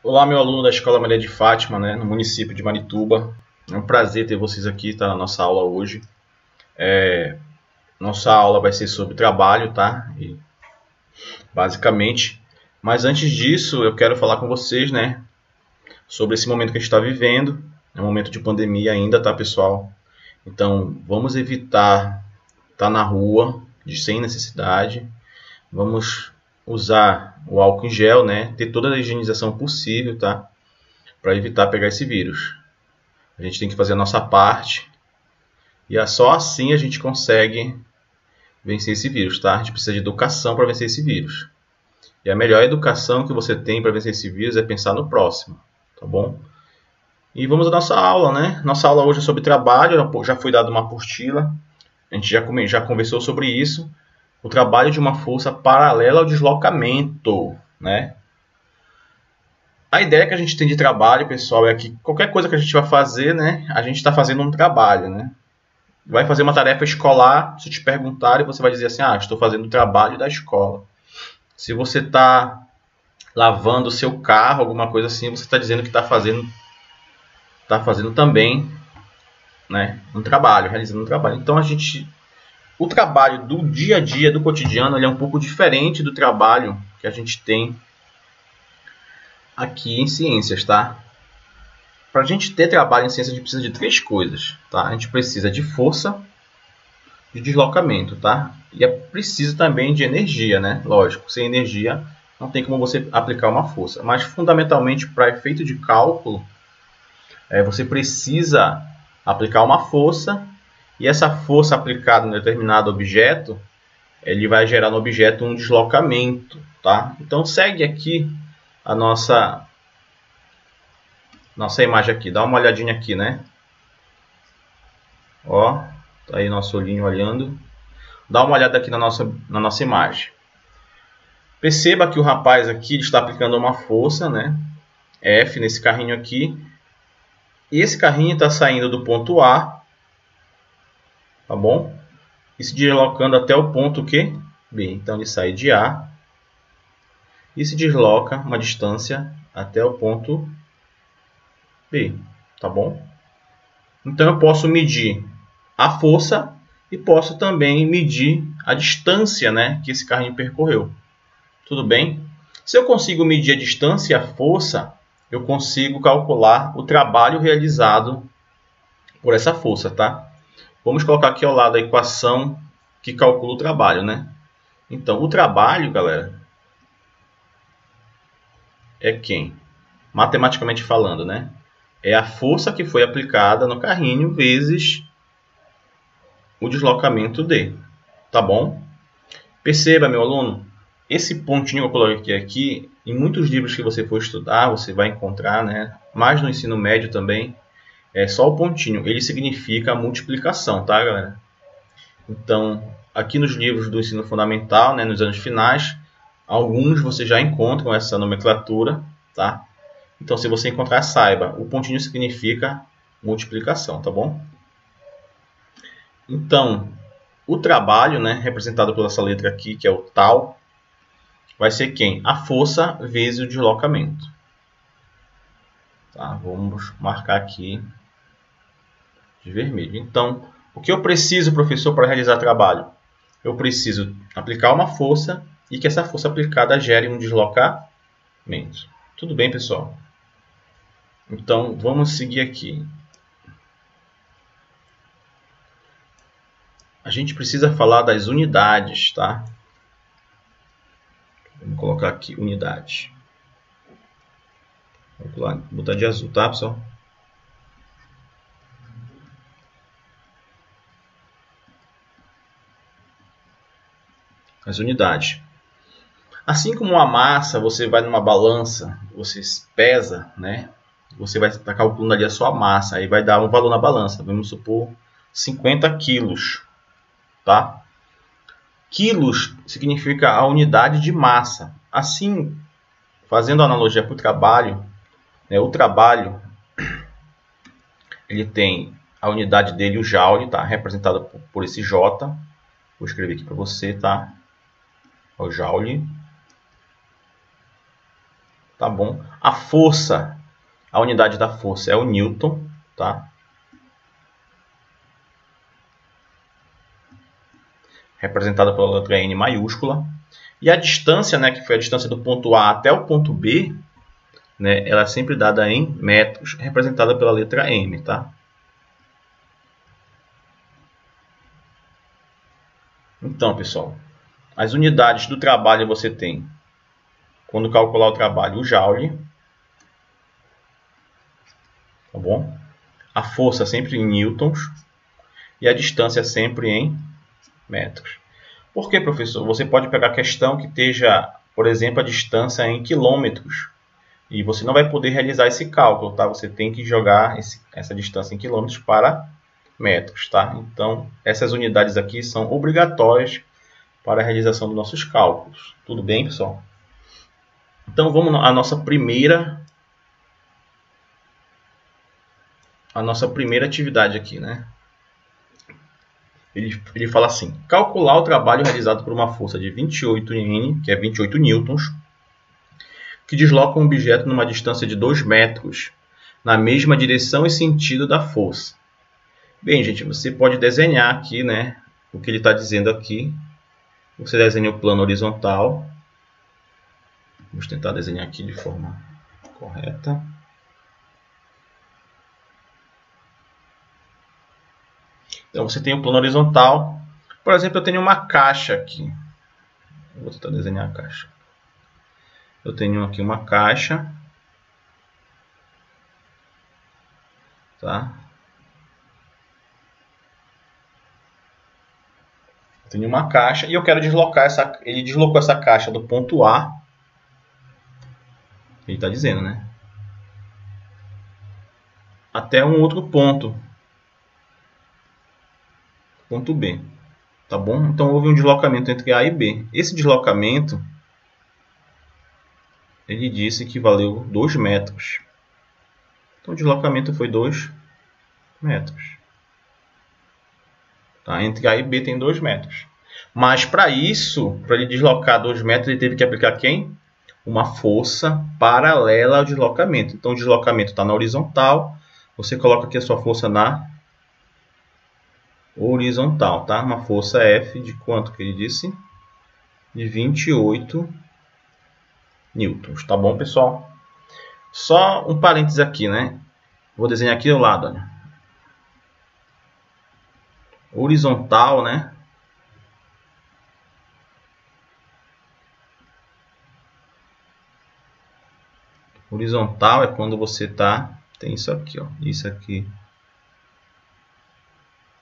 Olá, meu aluno da Escola Maria de Fátima, no município de Marituba. É um prazer ter vocês aqui, tá, na nossa aula hoje. Nossa aula vai ser sobre trabalho, tá? Basicamente. Mas antes disso, eu quero falar com vocês, sobre esse momento que a gente está vivendo. É um momento de pandemia ainda, tá, pessoal? Então, vamos evitar estar na rua sem necessidade. Vamos usar o álcool em gel, Ter toda a higienização possível, tá? Para evitar pegar esse vírus. A gente tem que fazer a nossa parte e é só assim a gente consegue vencer esse vírus, tá? A gente precisa de educação para vencer esse vírus. E a melhor educação que você tem para vencer esse vírus é pensar no próximo, tá bom? E vamos à nossa aula, Nossa aula hoje é sobre trabalho, já foi dada uma apostila, a gente já conversou sobre isso. O trabalho de uma força paralela ao deslocamento, A ideia que a gente tem de trabalho, pessoal, é que qualquer coisa que a gente vai fazer, A gente está fazendo um trabalho, Vai fazer uma tarefa escolar, se te perguntarem, você vai dizer assim, estou fazendo o trabalho da escola. Se você está lavando o seu carro, alguma coisa assim, você está dizendo que está fazendo também, um trabalho, realizando um trabalho. Então o trabalho do dia a dia, do cotidiano, ele é um pouco diferente do trabalho que a gente tem aqui em ciências, tá? Para a gente ter trabalho em ciências, a gente precisa de três coisas, tá? A gente precisa de força, de deslocamento, tá? E é preciso também de energia, Lógico, sem energia não tem como você aplicar uma força. Mas fundamentalmente para efeito de cálculo, você precisa aplicar uma força e essa força aplicada em determinado objeto, ele vai gerar no objeto um deslocamento, tá? Então segue aqui a nossa imagem aqui, dá uma olhadinha aqui, Ó, tá aí nosso olhinho olhando. Dá uma olhada aqui na nossa imagem. Perceba que o rapaz aqui está aplicando uma força, F nesse carrinho aqui. E esse carrinho está saindo do ponto A, tá bom? E se deslocando até o ponto Q, B. Então ele sai de A e se desloca uma distância até o ponto B, tá bom? Então eu posso medir a força e posso também medir a distância, que esse carrinho percorreu. Tudo bem? Se eu consigo medir a distância e a força, eu consigo calcular o trabalho realizado por essa força, tá? Vamos colocar aqui ao lado a equação que calcula o trabalho, Então, o trabalho, galera, é quem? Matematicamente falando, É a força que foi aplicada no carrinho vezes o deslocamento D, tá bom? Perceba, meu aluno, esse pontinho que eu coloquei aqui, em muitos livros que você for estudar, você vai encontrar, mais no ensino médio também, é só o pontinho. Ele significa multiplicação, tá, galera? Então, aqui nos livros do ensino fundamental, nos anos finais, alguns você já encontram essa nomenclatura, tá? Então, se você encontrar, saiba, o pontinho significa multiplicação, tá bom? Então, o trabalho, representado por essa letra aqui, que é o tal, vai ser quem? A força vezes o deslocamento. Tá? Vamos marcar aqui de vermelho. Então, o que eu preciso, professor, para realizar trabalho? Eu preciso aplicar uma força e que essa força aplicada gere um deslocamento. Tudo bem, pessoal? Então, vamos seguir aqui. A gente precisa falar das unidades, tá? Vamos colocar aqui unidade. Vou botar de azul, tá, pessoal? As unidades. Assim como a massa, você vai numa balança, você pesa, Você vai estar calculando ali a sua massa, aí vai dar um valor na balança. Vamos supor 50 quilos, tá? Quilos significa a unidade de massa. Assim, fazendo analogia para o trabalho, o trabalho ele tem a unidade dele, o joule, tá? Representado por esse J. Vou escrever aqui para você, tá? O joule. Tá bom? A força, a unidade da força é o Newton, tá? Representada pela letra N maiúscula. E a distância, né, que foi a distância do ponto A até o ponto B, né, ela é sempre dada em metros, representada pela letra M, tá? Então, pessoal, as unidades do trabalho você tem, quando calcular o trabalho, o joule, tá bom? A força sempre em newtons e a distância sempre em metros. Por que, professor? Você pode pegar a questão que esteja, por exemplo, a distância em quilômetros. E você não vai poder realizar esse cálculo, tá? Você tem que jogar essa distância em quilômetros para metros, tá? Então, essas unidades aqui são obrigatórias para a realização dos nossos cálculos. Tudo bem, pessoal? Então, vamos à nossa primeira atividade aqui, né? Ele fala assim: calcular o trabalho realizado por uma força de 28 N, que é 28 newtons, que desloca um objeto numa distância de 2 metros, na mesma direção e sentido da força. Bem, gente, você pode desenhar aqui, né, o que ele está dizendo aqui. Você desenha o plano horizontal. Vamos tentar desenhar aqui de forma correta. Então, você tem o plano horizontal. Por exemplo, eu tenho uma caixa aqui. Vou tentar desenhar a caixa. Eu tenho aqui uma caixa. Tá? Eu tenho uma caixa e eu quero deslocar essa... Ele deslocou essa caixa do ponto A. Ele está dizendo, né? Até um outro ponto. Ponto B. Tá bom? Então, houve um deslocamento entre A e B. Esse deslocamento, ele disse que valeu 2 metros. Então, o deslocamento foi 2 metros. Tá? Entre A e B tem 2 metros. Mas, para isso, para ele deslocar 2 metros, ele teve que aplicar quem? Uma força paralela ao deslocamento. Então, o deslocamento está na horizontal. Você coloca aqui a sua força na horizontal, tá? Uma força F de quanto que ele disse? De 28 newtons, tá bom, pessoal? Só um parênteses aqui, né? Vou desenhar aqui ao lado, olha. Horizontal, né? Horizontal é quando você tá... Tem isso aqui, ó. Isso aqui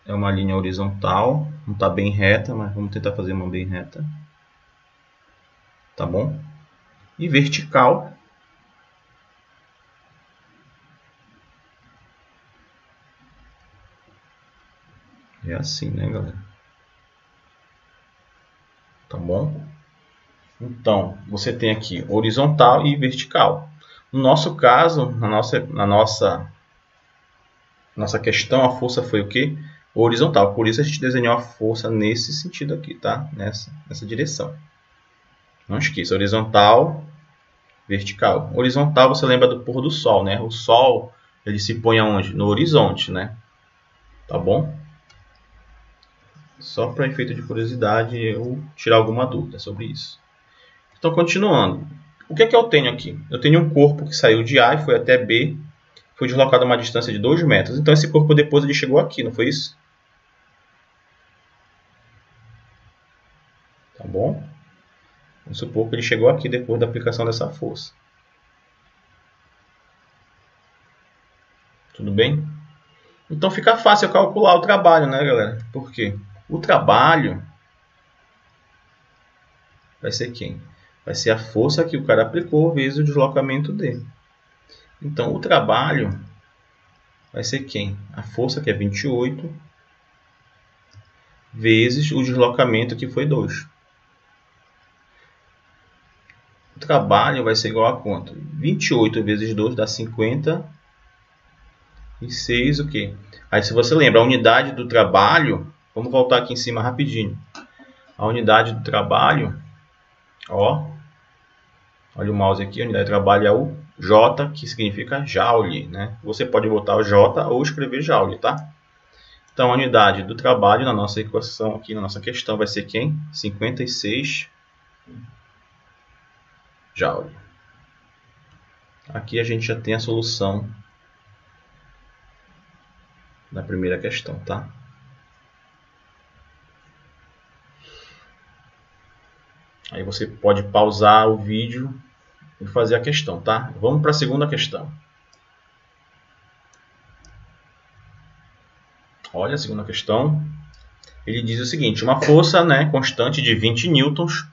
é uma linha horizontal. Não está bem reta, mas vamos tentar fazer uma bem reta. Tá bom? E vertical é assim, né, galera? Tá bom? Então, você tem aqui horizontal e vertical. No nosso caso, na nossa questão, a força foi o quê? Horizontal. Por isso a gente desenhou a força nesse sentido aqui, tá? Nessa direção. Não esqueça, horizontal, vertical. Horizontal, você lembra do pôr do sol, né? O sol, ele se põe aonde? No horizonte, né? Tá bom? Só para efeito de curiosidade, eu tirar alguma dúvida sobre isso. Então, continuando. O que é que eu tenho aqui? Eu tenho um corpo que saiu de A e foi até B. Foi deslocado a uma distância de 2 metros. Então, esse corpo depois ele chegou aqui, não foi isso? Tá bom? Vamos supor que ele chegou aqui depois da aplicação dessa força. Tudo bem? Então, fica fácil calcular o trabalho, né, galera? Por quê? O trabalho vai ser quem? Vai ser a força que o cara aplicou vezes o deslocamento dele. Então, o trabalho vai ser quem? A força, que é 28, vezes o deslocamento, que foi 2. O trabalho vai ser igual a quanto? 28 vezes 2 dá 56, o quê? Aí, se você lembra, a unidade do trabalho... Vamos voltar aqui em cima rapidinho. A unidade do trabalho, ó, Olha o mouse aqui, a unidade de trabalho é o J, que significa Joule, né? Você pode botar o J ou escrever Joule, tá? Então, a unidade do trabalho na nossa equação aqui, na nossa questão, vai ser quem? 56 Joule. Aqui a gente já tem a solução da primeira questão, tá? Aí você pode pausar o vídeo e fazer a questão, tá? Vamos para a segunda questão. Olha a segunda questão. Ele diz o seguinte: uma força, né, constante de 20 newtons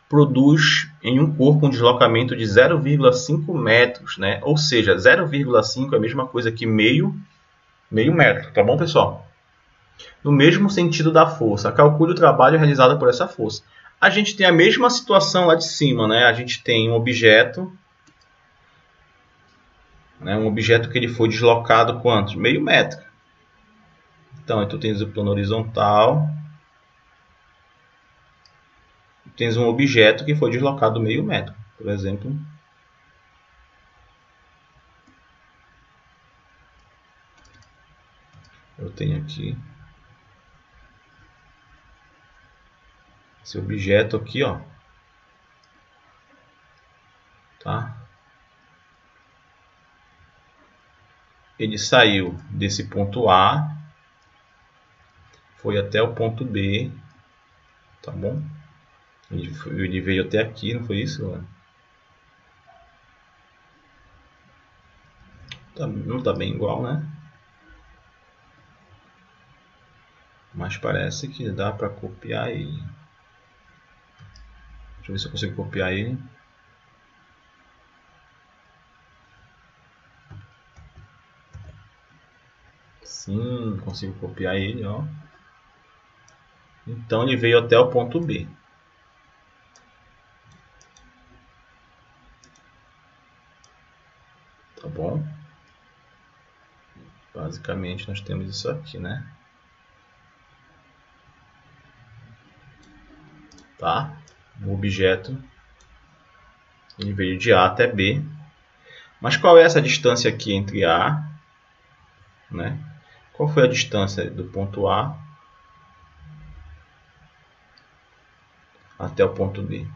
produz em um corpo um deslocamento de 0,5 metros, né? Ou seja, 0,5 é a mesma coisa que meio metro, tá bom, pessoal? No mesmo sentido da força, calcule o trabalho realizado por essa força. A gente tem a mesma situação lá de cima, né? A gente tem um objeto, né? Um objeto que ele foi deslocado quanto? Meio metro. Então, tu tens o plano horizontal, tens um objeto que foi deslocado meio metro, por exemplo. Eu tenho aqui esse objeto aqui, ó, tá? Ele saiu desse ponto A, foi até o ponto B, tá bom? Ele veio até aqui, não foi isso? Não tá bem igual, né? Mas parece que dá para copiar ele. Deixa eu ver se eu consigo copiar ele. Sim, consigo copiar ele, ó. Então ele veio até o ponto B. Tá bom? Basicamente nós temos isso aqui, né? Tá? O objeto ele veio de A até B. Mas qual é essa distância aqui entre A, né? Qual foi a distância do ponto A até o ponto B?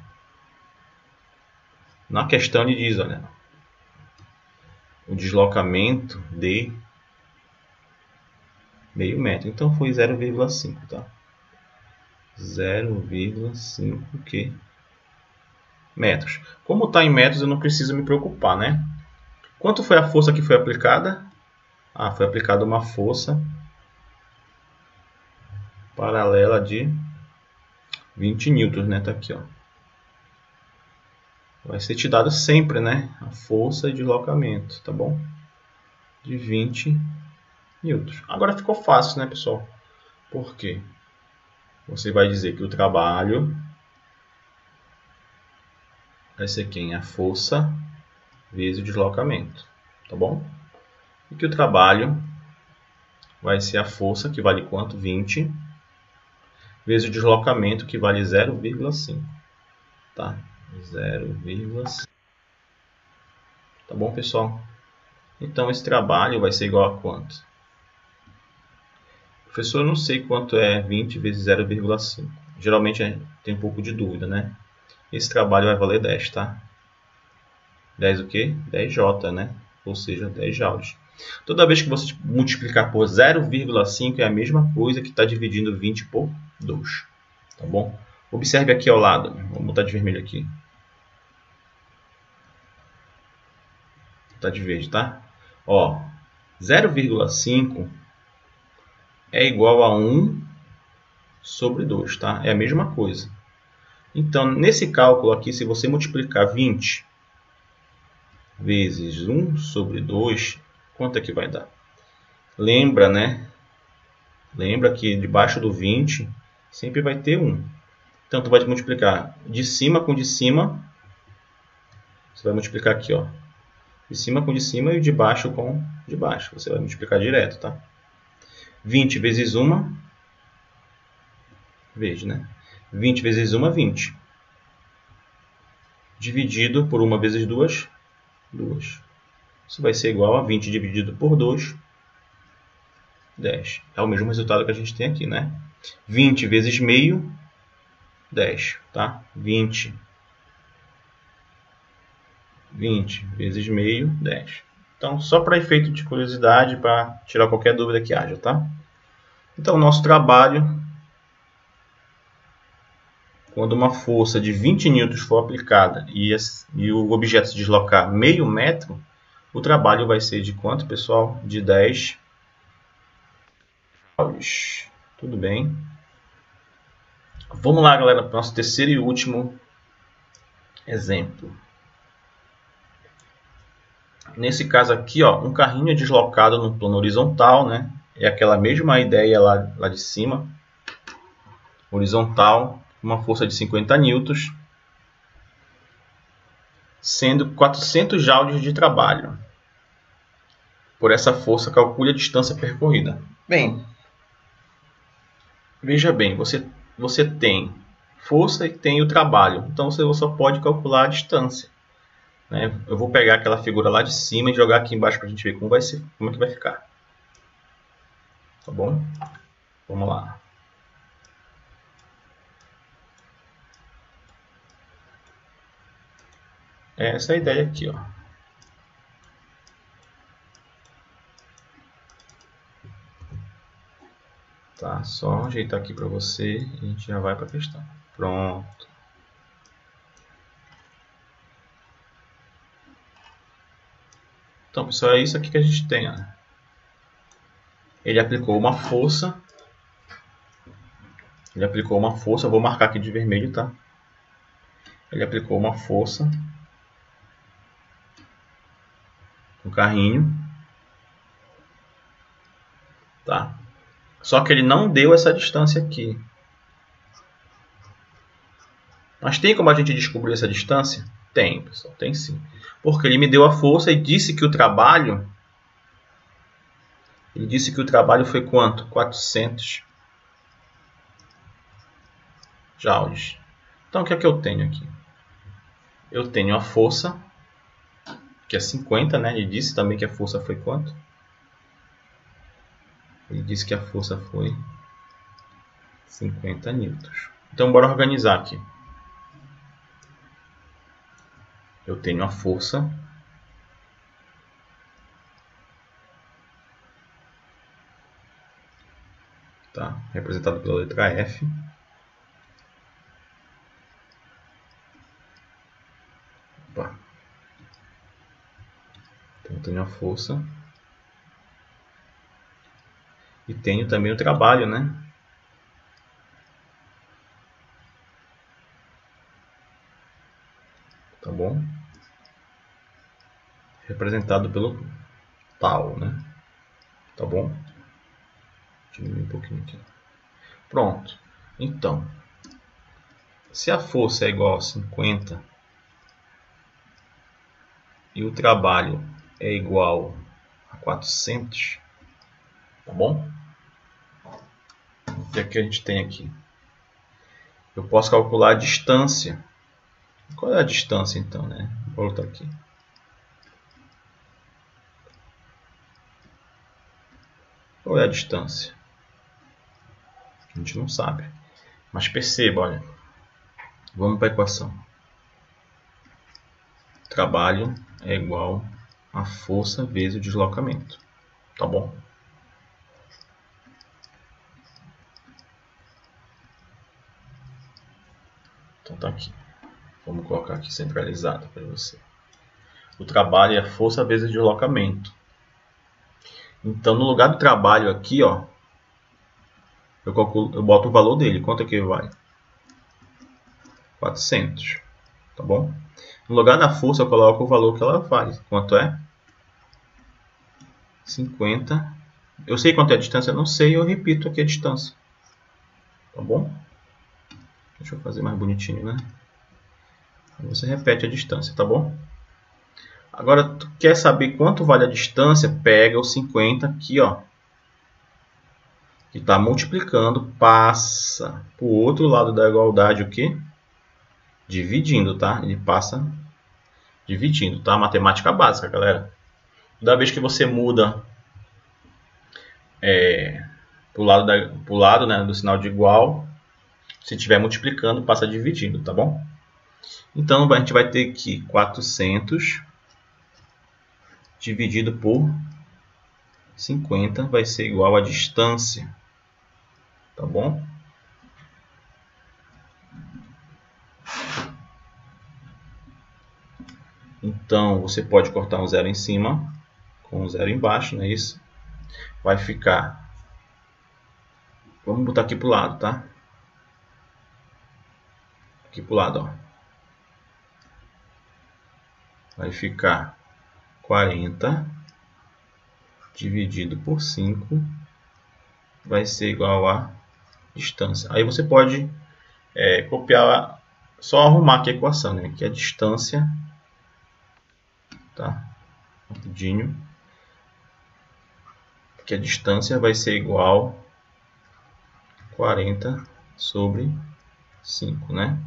Na questão ele diz, olha, o deslocamento de meio metro. Então foi 0,5, tá? 0,5 que metros. Como está em metros, eu não preciso me preocupar, né? Quanto foi a força que foi aplicada? Ah, foi aplicada uma força paralela de 20 newtons, né? Tá aqui, ó. Vai ser te dado sempre, né? A força de deslocamento, tá bom? De 20 newtons. Agora ficou fácil, né, pessoal? Por quê? Você vai dizer que o trabalho vai ser quem? A força vezes o deslocamento, tá bom? E que o trabalho vai ser a força, que vale quanto? 20, vezes o deslocamento, que vale 0,5, tá? 0,5. Tá bom, pessoal? Então, esse trabalho vai ser igual a quanto? Professor, eu não sei quanto é 20 vezes 0,5. Geralmente tem um pouco de dúvida, né? Esse trabalho vai valer 10, tá? 10 o quê? 10J, né? Ou seja, 10 joules. Toda vez que você multiplicar por 0,5 é a mesma coisa que está dividindo 20 por 2. Tá bom? Observe aqui ao lado. Vou botar de vermelho aqui. Tá de verde, tá? Ó, 0,5 é igual a 1 sobre 2, tá? É a mesma coisa. Então, nesse cálculo aqui, se você multiplicar 20 vezes 1 sobre 2, quanto é que vai dar? Lembra, né? Lembra que debaixo do 20 sempre vai ter 1. Então, tu vai multiplicar de cima com de cima. Você vai multiplicar aqui, ó. De cima com de cima e de baixo com de baixo. Você vai multiplicar direto, tá? 20 vezes 1, veja, né? 20 vezes 1 é 20. dividido por 1 vezes 2, 2. Isso vai ser igual a 20 dividido por 2, 10. É o mesmo resultado que a gente tem aqui, né? 20 vezes meio, 10, tá? 20 vezes meio, 10. Então, só para efeito de curiosidade, para tirar qualquer dúvida que haja, tá? Então, o nosso trabalho, quando uma força de 20 N for aplicada e o objeto se deslocar meio metro, o trabalho vai ser de quanto, pessoal? De 10 joules. Tudo bem? Vamos lá, galera, para o nosso terceiro e último exemplo. Nesse caso aqui, ó, um carrinho é deslocado no plano horizontal, né? É aquela mesma ideia lá de cima. Horizontal, uma força de 50 newtons, sendo 400 joules de trabalho. Por essa força, calcule a distância percorrida. Bem, veja bem, você tem força e tem o trabalho. Então, você só pode calcular a distância. Né? Eu vou pegar aquela figura lá de cima e jogar aqui embaixo para a gente ver como é que vai ficar. Tá bom? Vamos lá. Essa é a ideia aqui, ó. Tá, só ajeitar aqui para você e a gente já vai para a questão. Pronto. Então, pessoal, é isso aqui que a gente tem, ó. Ele aplicou uma força. Eu vou marcar aqui de vermelho, tá? Ele aplicou uma força no carrinho, tá? Só que ele não deu essa distância aqui. Mas tem como a gente descobrir essa distância? Tem, pessoal, tem sim. Porque ele me deu a força e disse que o trabalho... Ele disse que o trabalho foi quanto? 400 joules. Então, o que é que eu tenho aqui? Eu tenho a força, que é 50, né? Ele disse também que a força foi quanto? Ele disse que a força foi 50 newtons. Então, bora organizar aqui. Eu tenho a força, tá? Representada pela letra F. Opa. Então, eu tenho a força. E tenho também o trabalho, né? Tá bom? Representado pelo tal, né? Tá bom? Diminuir um pouquinho aqui. Pronto. Então, se a força é igual a 50 e o trabalho é igual a 400, tá bom? O que é que a gente tem aqui? Eu posso calcular a distância. Qual é a distância então, né? Vou voltar aqui. Qual é a distância? A gente não sabe. Mas perceba, olha. Vamos para a equação. Trabalho é igual a força vezes o deslocamento. Tá bom? Então tá aqui. Vamos colocar aqui centralizado para você. O trabalho é a força vezes o deslocamento. Então, no lugar do trabalho aqui, ó, eu boto o valor dele. Quanto é que vai? 400. Tá bom? No lugar da força, eu coloco o valor que ela vale. Quanto é? 50. Eu sei quanto é a distância? Eu não sei, eu repito aqui a distância. Tá bom? Deixa eu fazer mais bonitinho, né? Você repete a distância, tá bom? Agora, tu quer saber quanto vale a distância? Pega o 50 aqui, ó. Que está multiplicando, passa para o outro lado da igualdade o quê? dividindo, tá? Ele passa dividindo, tá? Matemática básica, galera. Toda vez que você muda pro lado, né, do sinal de igual, se estiver multiplicando, passa dividindo, tá bom? Então, a gente vai ter que 400 dividido por 50 vai ser igual a distância, tá bom? Então, você pode cortar um zero em cima com um zero embaixo, não é isso? Vai ficar... Vamos botar aqui para o lado, tá? Aqui para o lado, ó. Vai ficar 40 dividido por 5 vai ser igual a distância. Aí você pode copiar, só arrumar aqui a equação, né? Que é a distância, tá? Rapidinho. Que a distância vai ser igual a 40 sobre 5, né?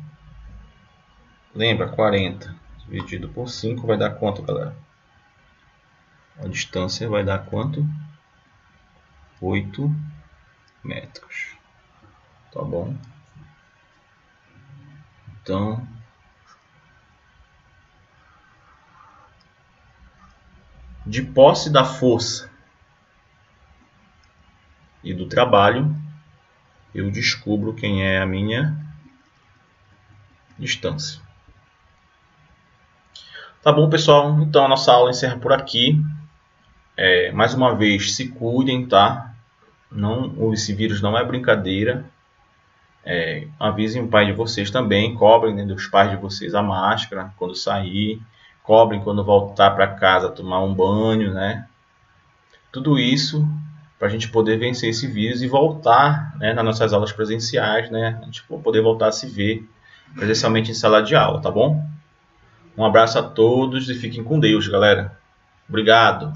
Lembra, 40 dividido por 5 vai dar quanto, galera? A distância vai dar quanto? 8 metros. Tá bom? Então, de posse da força e do trabalho, eu descubro quem é a minha distância. Tá bom, pessoal? Então a nossa aula encerra por aqui. Mais uma vez, se cuidem, tá? Esse vírus não é brincadeira. Avisem o pai de vocês também. Cobrem, né, dos pais de vocês a máscara quando sair. Cobrem quando voltar para casa tomar um banho, né? Tudo isso para a gente poder vencer esse vírus e voltar, né, nas nossas aulas presenciais, né? A gente poder voltar a se ver presencialmente em sala de aula, tá bom? Um abraço a todos e fiquem com Deus, galera. Obrigado.